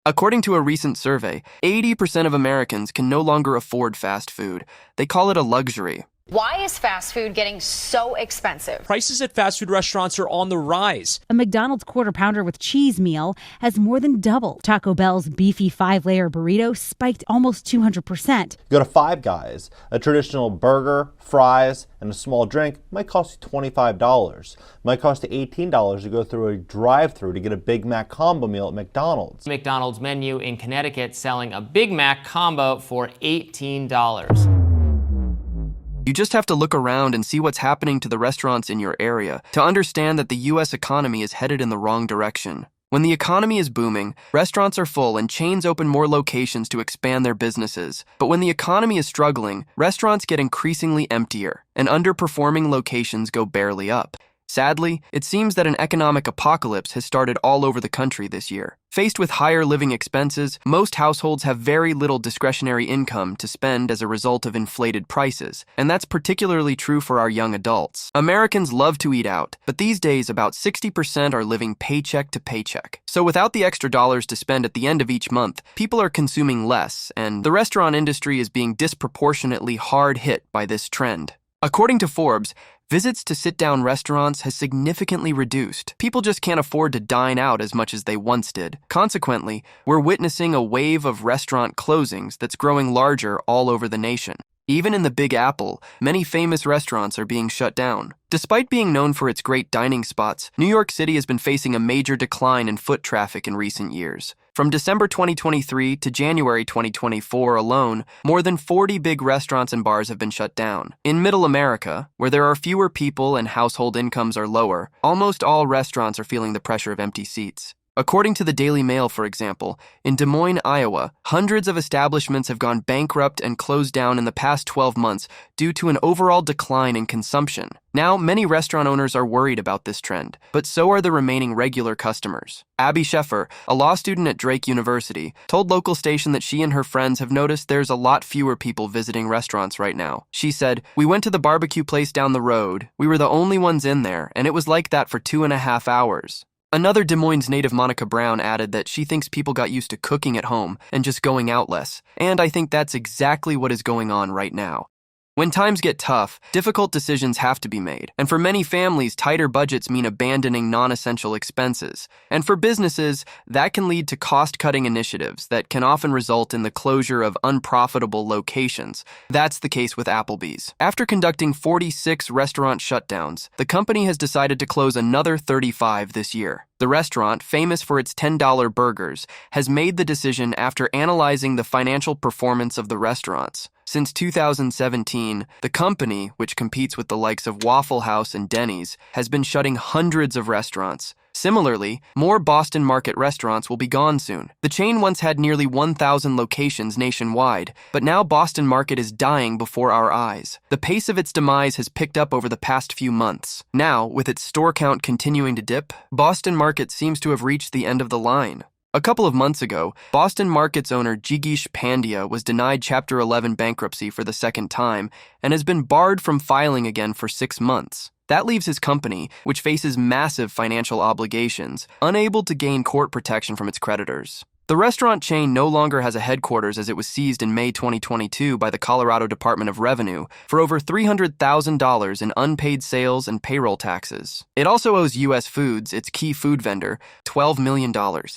According to a recent survey, 80% of Americans can no longer afford fast food. They call it a luxury. Why is fast food getting so expensive? Prices at fast food restaurants are on the rise. A McDonald's quarter pounder with cheese meal has more than doubled. Taco Bell's beefy 5-layer burrito spiked almost 200%. Go to Five Guys. A traditional burger, fries, and a small drink might cost you $25. Might cost you $18 to go through a drive-thru to get a Big Mac combo meal at McDonald's. McDonald's menu in Connecticut selling a Big Mac combo for $18. You just have to look around and see what's happening to the restaurants in your area to understand that the U.S. economy is headed in the wrong direction. When the economy is booming, restaurants are full and chains open more locations to expand their businesses. But when the economy is struggling, restaurants get increasingly emptier, and underperforming locations go barely up. Sadly, it seems that an economic apocalypse has started all over the country this year. Faced with higher living expenses, most households have very little discretionary income to spend as a result of inflated prices, and that's particularly true for our young adults. Americans love to eat out, but these days about 60% are living paycheck to paycheck. So without the extra dollars to spend at the end of each month, people are consuming less, and the restaurant industry is being disproportionately hard hit by this trend. According to Forbes, visits to sit-down restaurants has significantly reduced. People just can't afford to dine out as much as they once did. Consequently, we're witnessing a wave of restaurant closings that's growing larger all over the nation. Even in the Big Apple, many famous restaurants are being shut down. Despite being known for its great dining spots, New York City has been facing a major decline in foot traffic in recent years. From December 2023 to January 2024 alone, more than 40 big restaurants and bars have been shut down. In Middle America, where there are fewer people and household incomes are lower, almost all restaurants are feeling the pressure of empty seats. According to the Daily Mail, for example, in Des Moines, Iowa, hundreds of establishments have gone bankrupt and closed down in the past 12 months due to an overall decline in consumption. Now, many restaurant owners are worried about this trend, but so are the remaining regular customers. Abby Sheffer, a law student at Drake University, told local station that she and her friends have noticed there's a lot fewer people visiting restaurants right now. She said, "We went to the barbecue place down the road. We were the only ones in there, and it was like that for 2.5 hours. Another Des Moines native, Monica Brown, added that she thinks people got used to cooking at home and just going out less. And I think that's exactly what is going on right now. When times get tough, difficult decisions have to be made. And for many families, tighter budgets mean abandoning non-essential expenses. And for businesses, that can lead to cost-cutting initiatives that can often result in the closure of unprofitable locations. That's the case with Applebee's. After conducting 46 restaurant shutdowns, the company has decided to close another 35 this year. The restaurant, famous for its $10 burgers, has made the decision after analyzing the financial performance of the restaurants. Since 2017, the company, which competes with the likes of Waffle House and Denny's, has been shutting hundreds of restaurants. Similarly, more Boston Market restaurants will be gone soon. The chain once had nearly 1,000 locations nationwide, but now Boston Market is dying before our eyes. The pace of its demise has picked up over the past few months. Now, with its store count continuing to dip, Boston Market seems to have reached the end of the line. A couple of months ago, Boston Market's owner Jigish Pandya was denied Chapter 11 bankruptcy for the second time and has been barred from filing again for 6 months. That leaves his company, which faces massive financial obligations, unable to gain court protection from its creditors. The restaurant chain no longer has a headquarters as it was seized in May 2022 by the Colorado Department of Revenue for over $300,000 in unpaid sales and payroll taxes. It also owes U.S. Foods, its key food vendor, $12 million,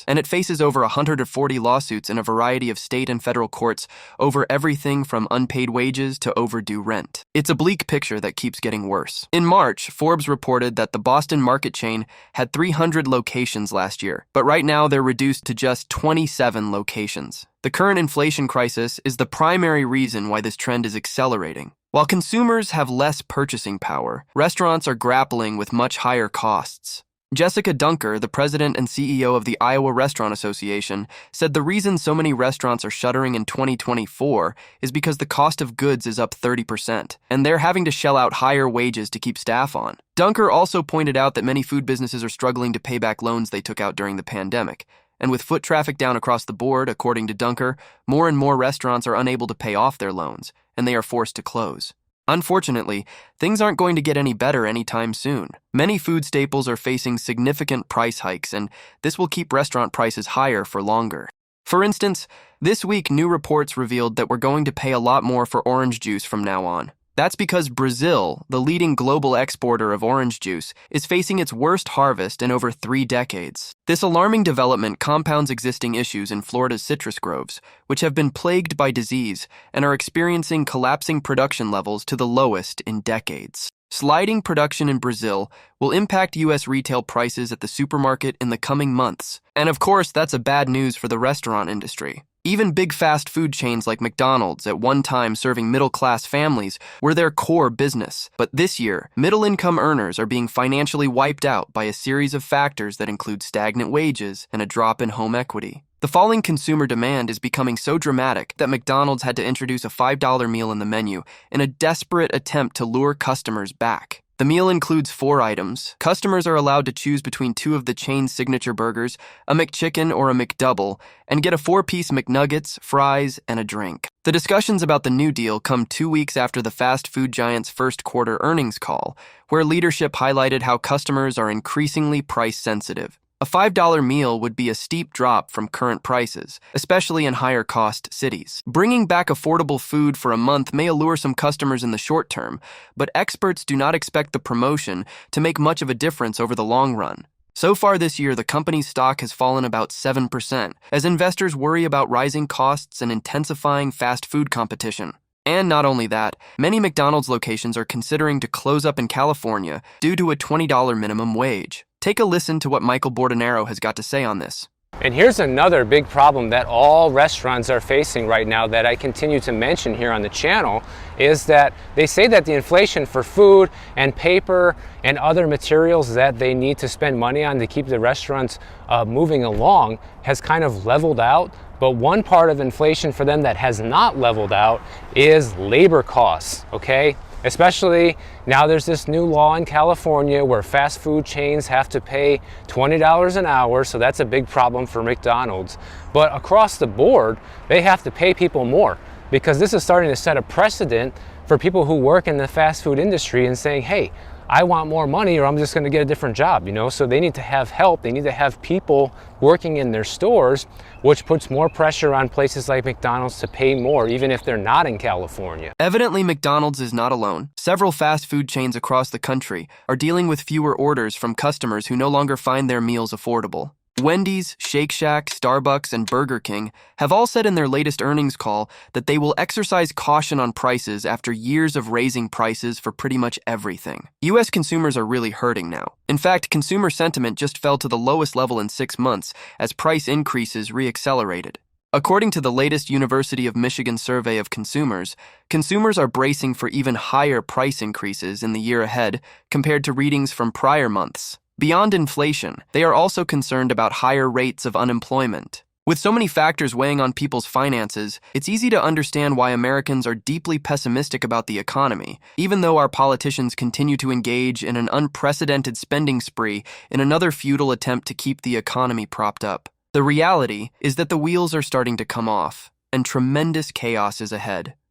and it faces over 140 lawsuits in a variety of state and federal courts over everything from unpaid wages to overdue rent. It's a bleak picture that keeps getting worse. In March, Forbes reported that the Boston Market chain had 300 locations last year, but right now they're reduced to just 27 locations. The current inflation crisis is the primary reason why this trend is accelerating. While consumers have less purchasing power, restaurants are grappling with much higher costs. Jessica Dunker, the president and CEO of the Iowa Restaurant Association, said the reason so many restaurants are shuttering in 2024 is because the cost of goods is up 30%, and they're having to shell out higher wages to keep staff on. Dunker also pointed out that many food businesses are struggling to pay back loans they took out during the pandemic. And with foot traffic down across the board, according to Dunker, more and more restaurants are unable to pay off their loans, and they are forced to close. Unfortunately, things aren't going to get any better anytime soon. Many food staples are facing significant price hikes, and this will keep restaurant prices higher for longer. For instance, this week new reports revealed that we're going to pay a lot more for orange juice from now on. That's because Brazil, the leading global exporter of orange juice, is facing its worst harvest in over 3 decades. This alarming development compounds existing issues in Florida's citrus groves, which have been plagued by disease and are experiencing collapsing production levels to the lowest in decades. Sliding production in Brazil will impact U.S. retail prices at the supermarket in the coming months. And of course, that's a bad news for the restaurant industry. Even big fast food chains like McDonald's, at one time serving middle-class families, were their core business. But this year, middle-income earners are being financially wiped out by a series of factors that include stagnant wages and a drop in home equity. The falling consumer demand is becoming so dramatic that McDonald's had to introduce a $5 meal in the menu in a desperate attempt to lure customers back. The meal includes 4 items. Customers are allowed to choose between 2 of the chain's signature burgers, a McChicken or a McDouble, and get a 4-piece McNuggets, fries, and a drink. The discussions about the new deal come 2 weeks after the fast food giant's first quarter earnings call, where leadership highlighted how customers are increasingly price sensitive. A $5 meal would be a steep drop from current prices, especially in higher-cost cities. Bringing back affordable food for a month may allure some customers in the short term, but experts do not expect the promotion to make much of a difference over the long run. So far this year, the company's stock has fallen about 7%, as investors worry about rising costs and intensifying fast food competition. And not only that, many McDonald's locations are considering to close up in California due to a $20 minimum wage. Take a listen to what Michael Bordenaro has got to say on this. And here's another big problem that all restaurants are facing right now that I continue to mention here on the channel is that they say that the inflation for food and paper and other materials that they need to spend money on to keep the restaurants moving along has kind of leveled out. But one part of inflation for them that has not leveled out is labor costs, okay? Especially now there's this new law in California where fast food chains have to pay $20 an hour, so that's a big problem for McDonald's. But across the board, they have to pay people more because this is starting to set a precedent for people who work in the fast food industry and saying, hey, I want more money or I'm just going to get a different job, you know? So they need to have help. They need to have people working in their stores, which puts more pressure on places like McDonald's to pay more, even if they're not in California. Evidently, McDonald's is not alone. Several fast food chains across the country are dealing with fewer orders from customers who no longer find their meals affordable. Wendy's, Shake Shack, Starbucks, and Burger King have all said in their latest earnings call that they will exercise caution on prices after years of raising prices for pretty much everything. U.S. consumers are really hurting now. In fact, consumer sentiment just fell to the lowest level in 6 months as price increases re-accelerated. According to the latest University of Michigan survey of consumers, consumers are bracing for even higher price increases in the year ahead compared to readings from prior months. Beyond inflation, they are also concerned about higher rates of unemployment. With so many factors weighing on people's finances, it's easy to understand why Americans are deeply pessimistic about the economy, even though our politicians continue to engage in an unprecedented spending spree in another futile attempt to keep the economy propped up. The reality is that the wheels are starting to come off, and tremendous chaos is ahead.